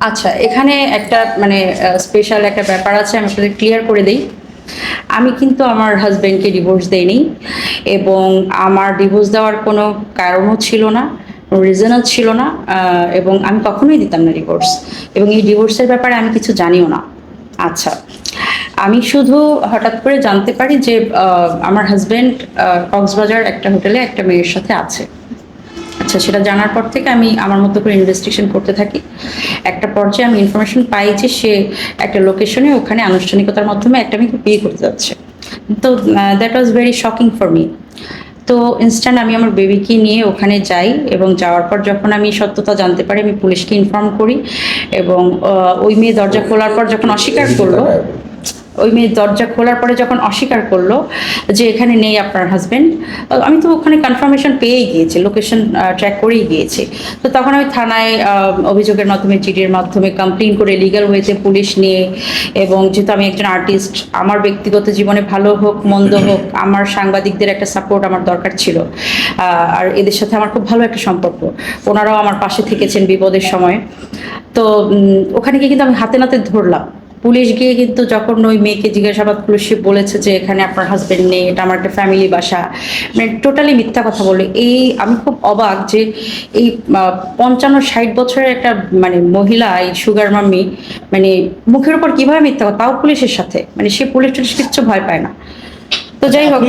আচ্ছা, এখানে একটা মানে স্পেশাল একটা ব্যাপার আছে, আমি আপনাদের ক্লিয়ার করে দেই। আমি কিন্তু আমার হাসব্যান্ডকে ডিভোর্স দেইনি এবং আমার ডিভোর্স দেওয়ার কোনো কারণও ছিল না, কোনো রিজনও ছিল না, এবং আমি কখনোই দিতাম না ডিভোর্স, এবং এই ডিভোর্সের ব্যাপারে আমি কিছু জানিও না। আচ্ছা, আমি শুধু হঠাৎ করে জানতে পারি যে আমার হাসব্যান্ড কক্সবাজার একটা হোটেলে একটা মেয়ের সাথে আছে। আচ্ছা, সেটা জানার পর থেকে আমি আমার মতো করে ইনভেস্টিগেশন করতে থাকি। একটা পর্যায়ে আমি ইনফরমেশন পাই যে সে একটা লোকেশনে ওখানে আনুষ্ঠানিকতার মাধ্যমে একটা মেয়েকে বিয়ে করতে যাচ্ছে। তো that was very shocking for me. তো ইনস্ট্যান্ট আমি আমার বেবিকে নিয়ে ওখানে যাই, এবং যাওয়ার পর যখন আমি সত্যতা জানতে পারি আমি পুলিশকে ইনফর্ম করি, এবং ওই মেয়ে দরজা খোলার পর যখন অস্বীকার করলো, ওই মেয়ে দরজা খোলার পরে যখন অস্বীকার করলো যে এখানে নেই আপনার হাজবেন্ড, আমি তো ওখানে কনফার্মেশন পেয়েই গিয়েছি, লোকেশন ট্র্যাক করেই গিয়েছি। তো তখন আমি থানায় অভিযোগের মাধ্যমে, জিডির মাধ্যমে কমপ্লেন করে লিগ্যাল ওয়েতে পুলিশ নিয়ে, এবং যেহেতু আমি একজন আর্টিস্ট, আমার ব্যক্তিগত জীবনে ভালো হোক মন্দ হোক আমার সাংবাদিকদের একটা সাপোর্ট আমার দরকার ছিল। আর এদের সাথে আমার খুব ভালো একটা সম্পর্ক, ওনারাও আমার পাশে থেকেছেন বিপদের সময়। তো ওখানে গিয়ে কিন্তু আমি হাতে নাতে ধরলাম। পুলিশ গিয়ে কিন্তু যখন ওই মেয়েকে জিজ্ঞাসাবাদ করলো, সে বলেছে যে এখানে আপনার হাজবেন্ড নেই, এটা আমার একটা ফ্যামিলি বাসা, মানে টোটালি মিথ্যা কথা বলে। এই আমি খুব অবাক যে এই 55-60 বছরের একটা মানে মহিলা, এই সুগার মাম্মি, মানে মুখের উপর কিভাবে মিথ্যা কথা, তাও পুলিশের সাথে, মানে সে পুলিশ টুলিশ কিচ্ছু ভয় পায় না। তো যাই হোক।